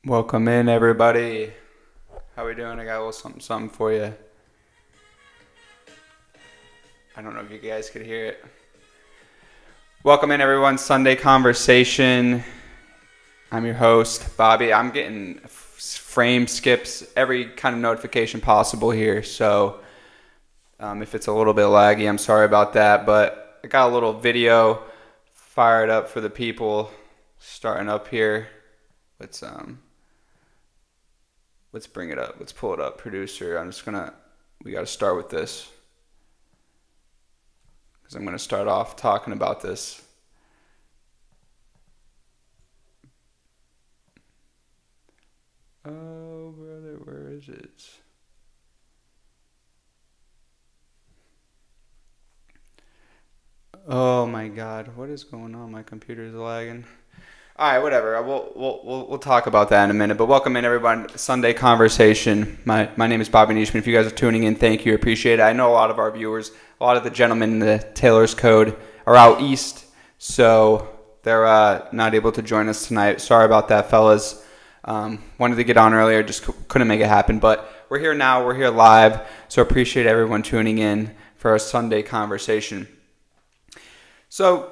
Welcome in, everybody. How we doing? I got a little something for you. I don't know if you guys could hear it. Welcome in, everyone. Sunday Conversation. I'm your host, Bobby. I'm getting frame skips, every kind of notification possible here. So if it's a little bit laggy, I'm sorry about that. But I got a little video fired up for the people starting up here. Let's bring it up. Let's pull it up, producer. We got to start with this because I'm going to start off talking about this. Oh, brother, where is it? Oh my God, what is going on? My computer's lagging. All right, whatever. We'll talk about that in a minute. But welcome in, everyone. Sunday Conversation. My name is Bobby Neishman. If you guys are tuning in, thank you. Appreciate it. I know a lot of our viewers, a lot of the gentlemen in the Taylor's Code are out east, so they're not able to join us tonight. Sorry about that, fellas. Wanted to get on earlier, just couldn't make it happen. But we're here now. We're here live, so appreciate everyone tuning in for our Sunday Conversation. So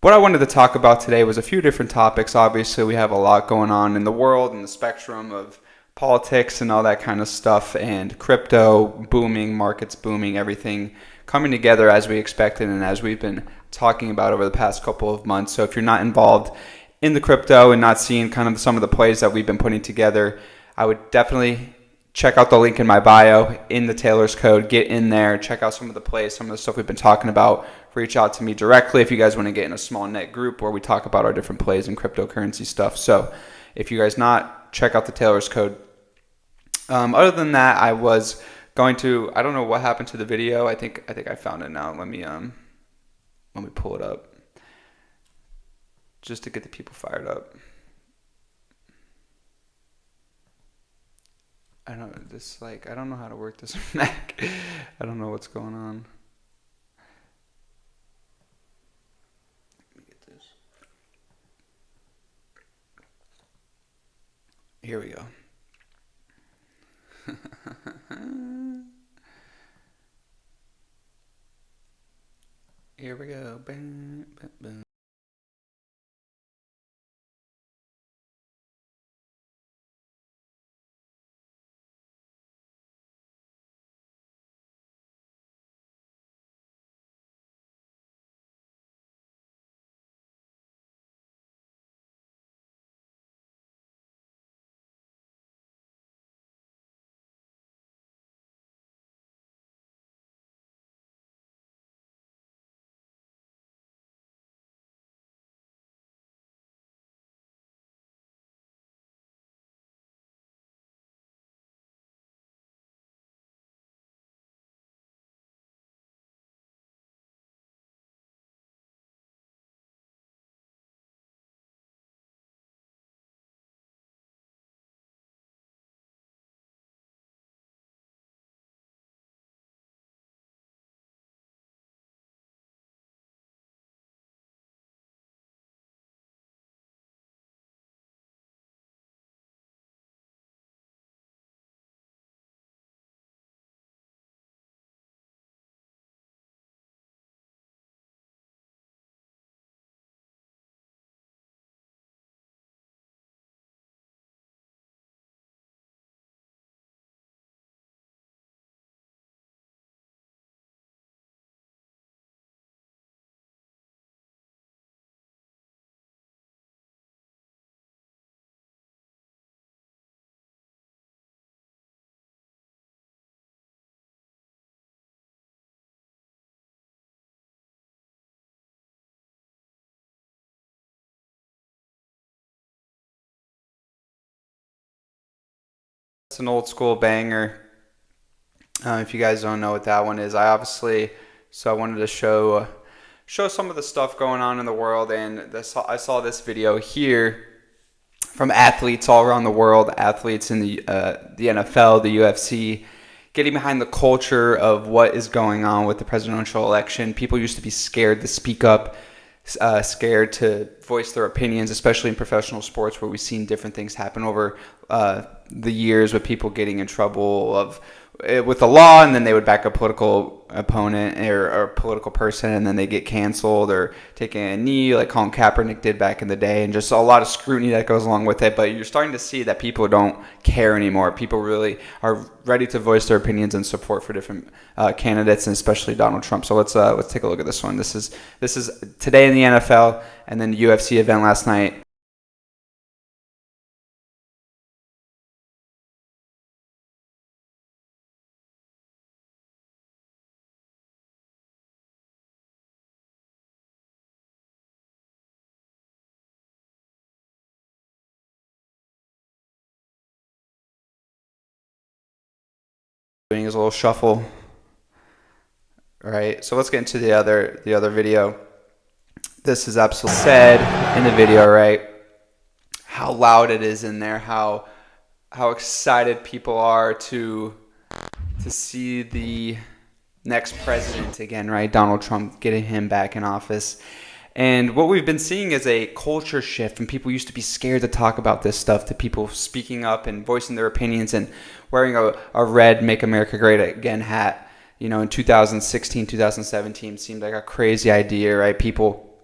what I wanted to talk about today was a few different topics. Obviously, we have a lot going on in the world and the spectrum of politics and all that kind of stuff, and crypto booming, markets booming, everything coming together as we expected and as we've been talking about over the past couple of months. So if you're not involved in the crypto and not seeing kind of some of the plays that we've been putting together, I would definitely check out the link in my bio in the Taylor's Code. Get in there, check out some of the plays, some of the stuff we've been talking about. Reach out to me directly if you guys want to get in a small net group where we talk about our different plays and cryptocurrency stuff. So if you guys not, check out the Taylor's Code. Other than that, I was going to, I don't know what happened to the video. I think I found it now. Let me pull it up just to get the people fired up. I don't know how to work this Mac. I don't know what's going on. Let me get this. Here we go. Here we go. Bam, bam, bam. It's an old school banger. If you guys don't know what that one is, I wanted to show some of the stuff going on in the world, and I saw this video here from athletes all around the world, athletes in the NFL, the UFC, getting behind the culture of what is going on with the presidential election. People used to be scared to speak up, scared to voice their opinions, especially in professional sports where we've seen different things happen over the years with people getting in trouble with the law, and then they would back a political opponent or a political person, and then they get canceled or taking a knee like Colin Kaepernick did back in the day, and just a lot of scrutiny that goes along with it. But you're starting to see that people don't care anymore. People really are ready to voice their opinions and support for different candidates, and especially Donald Trump. So let's take a look at this one. This is today in the NFL, and then the UFC event last night. Doing his little shuffle. All right, so let's get into the other video. This is absolutely said in the video, right? How loud it is in there, how excited people are to see the next president again, right? Donald Trump, getting him back in office. And what we've been seeing is a culture shift from people used to be scared to talk about this stuff to people speaking up and voicing their opinions and wearing a red Make America Great Again hat. You know, in 2016, 2017 seemed like a crazy idea, right? People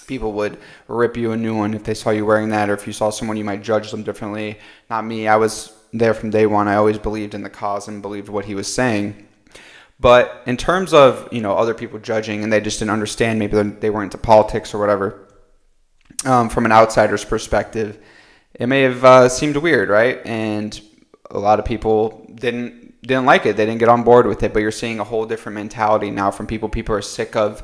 would rip you a new one if they saw you wearing that, or if you saw someone, you might judge them differently. Not me. I was there from day one. I always believed in the cause and believed what he was saying. But in terms of, other people judging and they just didn't understand, maybe they weren't into politics or whatever, from an outsider's perspective, it may have seemed weird, right? And a lot of people didn't like it. They didn't get on board with it. But you're seeing a whole different mentality now from people. People are sick of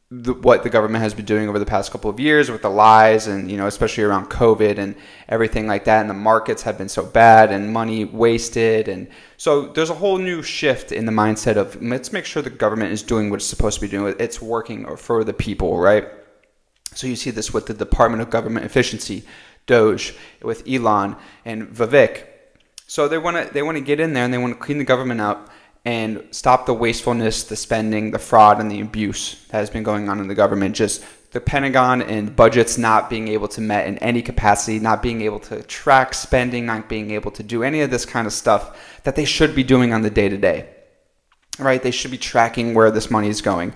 what the government has been doing over the past couple of years with the lies and, especially around COVID and everything like that. And the markets have been so bad and money wasted. And so there's a whole new shift in the mindset of, let's make sure the government is doing what it's supposed to be doing. It's working for the people, right? So you see this with the Department of Government Efficiency, DOGE, with Elon and Vivek. So they want to get in there and they want to clean the government up and stop the wastefulness, the spending, the fraud, and the abuse that has been going on in the government. Just the Pentagon and budgets not being able to met in any capacity, not being able to track spending, not being able to do any of this kind of stuff that they should be doing on the day-to-day, right? They should be tracking where this money is going.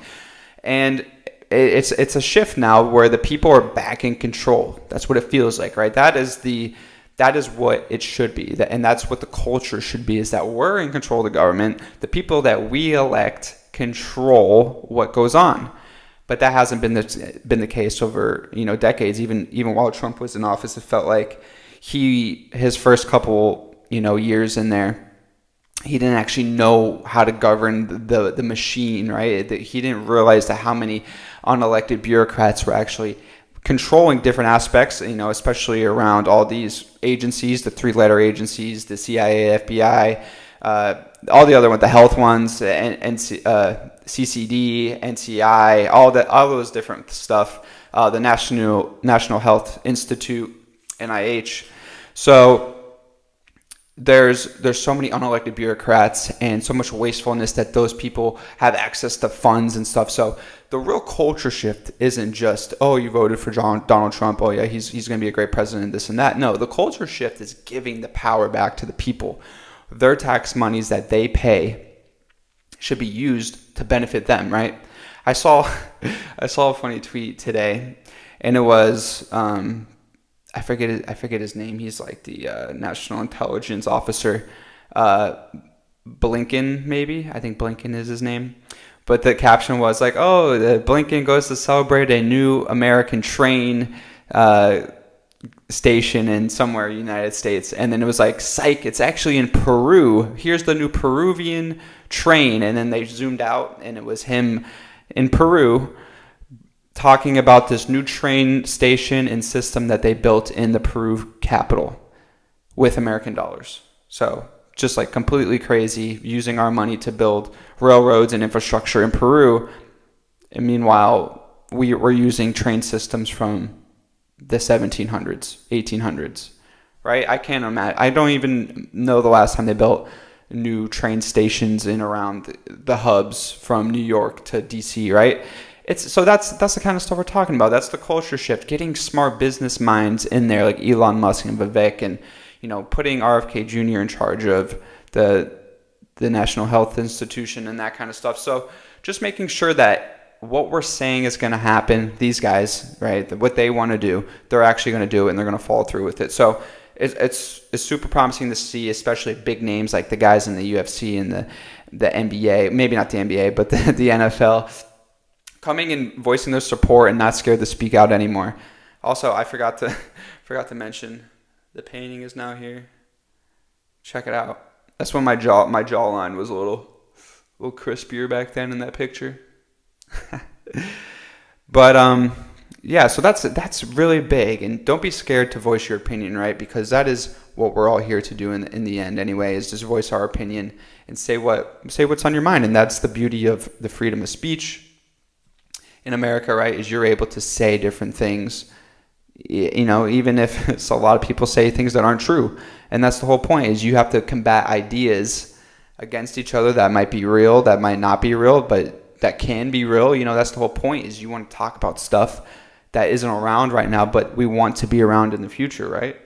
And it's a shift now where the people are back in control. That's what it feels like, right? That is what it should be, and that's what the culture should be, is that we're in control of the government. The people that we elect control what goes on. But that hasn't been the case over decades. Even while Trump was in office, it felt like his first couple years in there, he didn't actually know how to govern the machine, right? He didn't realize that how many unelected bureaucrats were actually controlling different aspects, especially around all these agencies, the three-letter agencies, the CIA, FBI, all the other ones, the health ones, and CCD, NCI, all those different stuff, the National Health Institute, NIH. So there's so many unelected bureaucrats and so much wastefulness that those people have access to funds and stuff. So the real culture shift isn't just, oh, you voted for Donald Trump, oh yeah, he's going to be a great president, this and that. No, the culture shift is giving the power back to the people. Their tax monies that they pay should be used to benefit them, right? I saw a funny tweet today, and it was I forget his name. He's like the National Intelligence Officer, Blinken, maybe. I think Blinken is his name. But the caption was like, "Oh, Blinken goes to celebrate a new American train station in somewhere in the United States," and then it was like, "Psych! It's actually in Peru. Here's the new Peruvian train." And then they zoomed out, and it was him in Peru, talking about this new train station and system that they built in the Peru capital with American dollars. So just like completely crazy, using our money to build railroads and infrastructure in Peru. And meanwhile, we're using train systems from the 1700s, 1800s, right? I can't imagine. I don't even know the last time they built new train stations in around the hubs from New York to DC, right? that's the kind of stuff we're talking about. That's the culture shift, getting smart business minds in there, like Elon Musk and Vivek, and putting RFK Jr. in charge of the National Health Institution and that kind of stuff. So just making sure that what we're saying is going to happen, these guys, right, what they want to do, they're actually going to do it, and they're going to follow through with it. So it's super promising to see, especially big names like the guys in the UFC and the NBA, maybe not the NBA, but the NFL, coming and voicing their support and not scared to speak out anymore. Also, I forgot to mention, the painting is now here. Check it out. That's when my jawline was a little crispier back then in that picture. But yeah, so that's really big, and don't be scared to voice your opinion, right? Because that is what we're all here to do in the end anyway, is just voice our opinion and say what's on your mind. And that's the beauty of the freedom of speech in America, right? Is you're able to say different things, even if a lot of people say things that aren't true. And that's the whole point, is you have to combat ideas against each other that might be real, that might not be real, but that can be real. That's the whole point, is you want to talk about stuff that isn't around right now, but we want to be around in the future, right?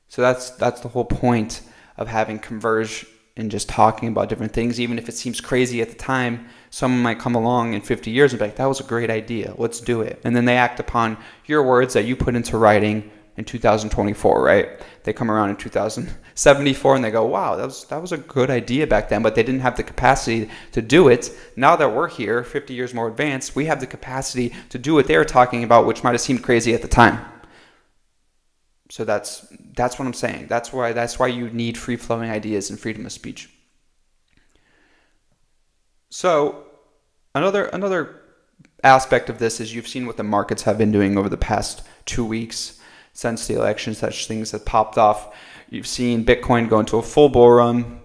So that's the whole point of having Converge and just talking about different things. Even if it seems crazy at the time, someone might come along in 50 years and be like, that was a great idea, let's do it. And then they act upon your words that you put into writing in 2024, right? They come around in 2074 and they go, wow, that was a good idea back then, but they didn't have the capacity to do it. Now that we're here, 50 years more advanced, we have the capacity to do what they were talking about, which might have seemed crazy at the time. So that's what I'm saying. That's why you need free-flowing ideas and freedom of speech. So another aspect of this is, you've seen what the markets have been doing over the past 2 weeks since the election. Such things that popped off. You've seen Bitcoin go into a full bull run,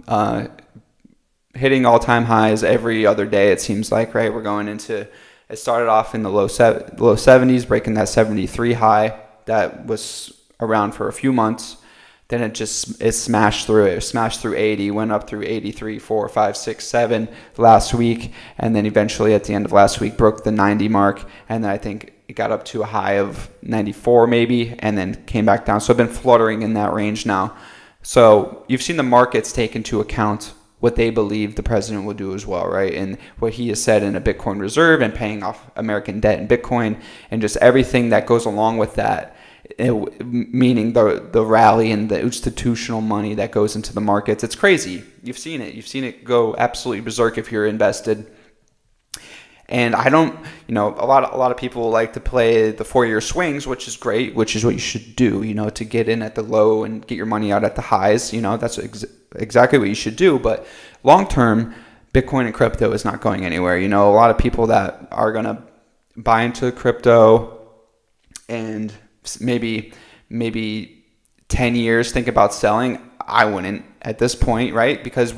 hitting all-time highs every other day, it seems like, right? We're going into, it started off in the low 70s, breaking that 73 high that was around for a few months. Then it smashed through it. It smashed through 80, went up through 83, 4, 5, 6, 7 last week, and then eventually at the end of last week broke the 90 mark, and then I think it got up to a high of 94 maybe, and then came back down. So I've been fluttering in that range now. So you've seen the markets take into account what they believe the president will do as well, right? And what he has said in a Bitcoin reserve, and paying off American debt in Bitcoin, and just everything that goes along with that. Meaning the rally and the institutional money that goes into the markets. It's crazy. You've seen it go absolutely berserk if you're invested. And I don't, a lot of people like to play the 4-year swings, which is great, which is what you should do, to get in at the low and get your money out at the highs. That's exactly what you should do. But long term, Bitcoin and crypto is not going anywhere. A lot of people that are going to buy into crypto and maybe 10 years think about selling. I wouldn't at this point, right? Because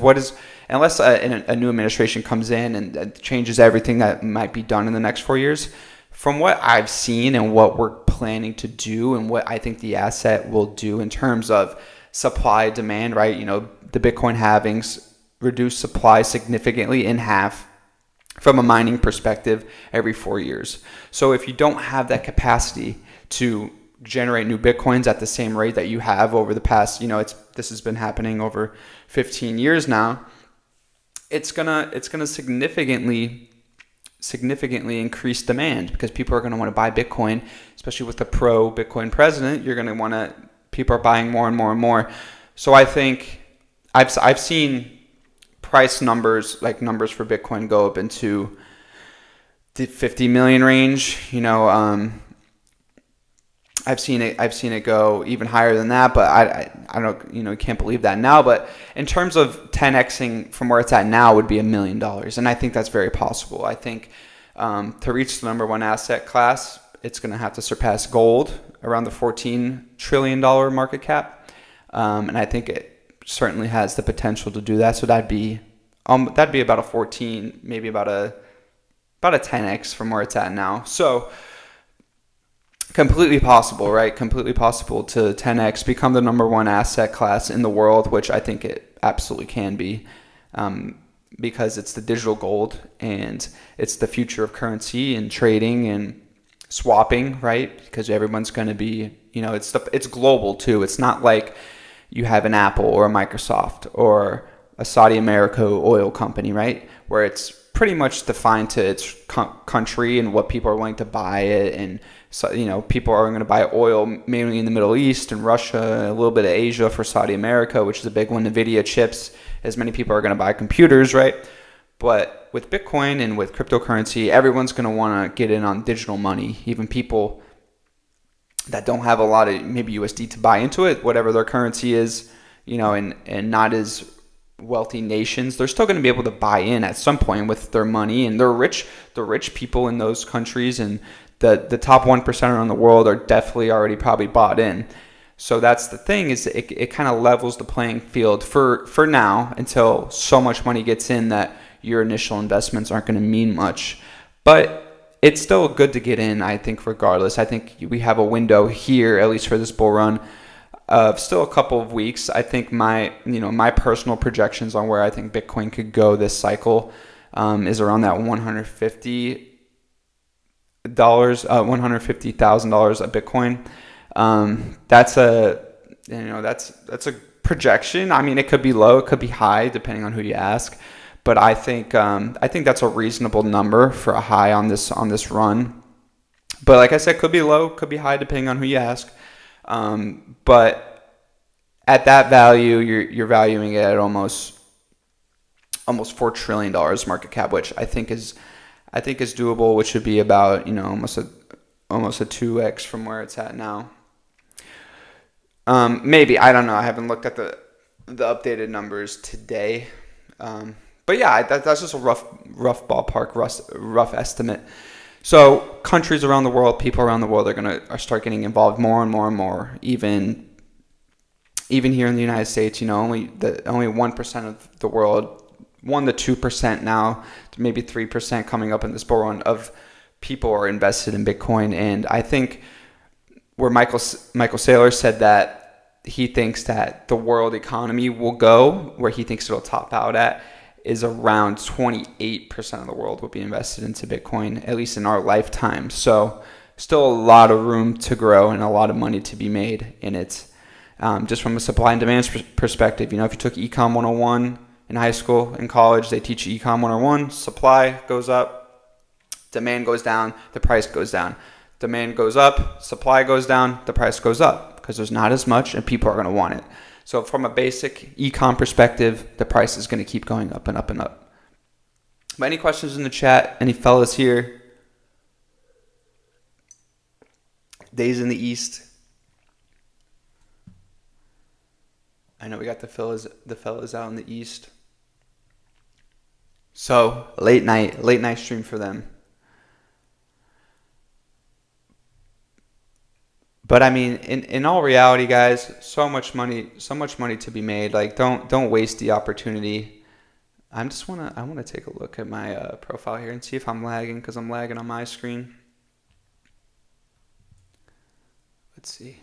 unless a new administration comes in and changes everything that might be done in the next 4 years, from what I've seen and what we're planning to do and what I think the asset will do in terms of supply demand, right? The Bitcoin halvings reduce supply significantly in half from a mining perspective every 4 years. So if you don't have that capacity to generate new Bitcoins at the same rate that you have over the past, this has been happening over 15 years now, it's gonna significantly increase demand, because people are gonna want to buy Bitcoin, especially with the pro Bitcoin president. People are buying more and more and more. So I think I've seen price numbers, like numbers for Bitcoin, go up into the 50 million range. I've seen it go even higher than that, but I don't, can't believe that now. But in terms of 10xing from where it's at now would be $1 million. And I think that's very possible. I think to reach the number one asset class, it's going to have to surpass gold around the $14 trillion market cap. And I think it certainly has the potential to do that. So that'd be about a 14, maybe about a 10x from where it's at now. So completely possible, right? Completely possible to 10x, become the number one asset class in the world, which I think it absolutely can be. because it's the digital gold and it's the future of currency and trading and swapping, right? Because everyone's going to be, it's global too. It's not like you have an Apple or a Microsoft or a Saudi Aramco oil company, right? Where it's pretty much defined to its country and what people are willing to buy it. And so, people are going to buy oil mainly in the Middle East and Russia, a little bit of Asia for Saudi Aramco, which is a big one. NVIDIA chips, as many people are going to buy computers, right? But with Bitcoin and with cryptocurrency, everyone's going to want to get in on digital money. Even people that don't have a lot of maybe USD to buy into it, whatever their currency is, and not as wealthy nations, they're still going to be able to buy in at some point with their money. And the rich people in those countries and the top 1% around the world are definitely already probably bought in. So that's the thing, is it kind of levels the playing field for now, until so much money gets in that your initial investments aren't going to mean much. But it's still good to get in, I think, regardless. I think we have a window here, at least for this bull run, of still a couple of weeks. I think my personal projections on where I think Bitcoin could go this cycle is around that $150,000 a Bitcoin. That's a projection. I mean, it could be low, it could be high, depending on who you ask. But I think that's a reasonable number for a high on this run. But like I said, could be low, could be high, depending on who you ask. But at that value, you're valuing it at almost $4 trillion market cap, which I think is doable, which would be about almost a 2x from where it's at now. Maybe, I don't know. I haven't looked at the updated numbers today. But yeah, that's just a rough ballpark, rough estimate. So countries around the world, people around the world are start getting involved more and more and more. Even here in the United States, only 1% of the world, 1 to 2% now, maybe 3% coming up in this bull run of people are invested in Bitcoin. And I think where Michael Saylor said that he thinks that the world economy will go where he thinks it'll top out at is around 28% of the world will be invested into Bitcoin, at least in our lifetime. So still a lot of room to grow and a lot of money to be made in it. Just from a supply and demand perspective, if you took Econ 101 in high school and college, they teach you Econ 101, supply goes up, demand goes down, the price goes down. Demand goes up, supply goes down, the price goes up because there's not as much and people are going to want it. So from a basic econ perspective, the price is going to keep going up and up and up. But any questions in the chat? Any fellas here? Days in the East. I know we got the fellas out in the East. So late night stream for them. But I mean, in all reality, guys, so much money to be made. Like, don't waste the opportunity. I want to take a look at my profile here and see if I'm lagging, because I'm lagging on my screen. Let's see.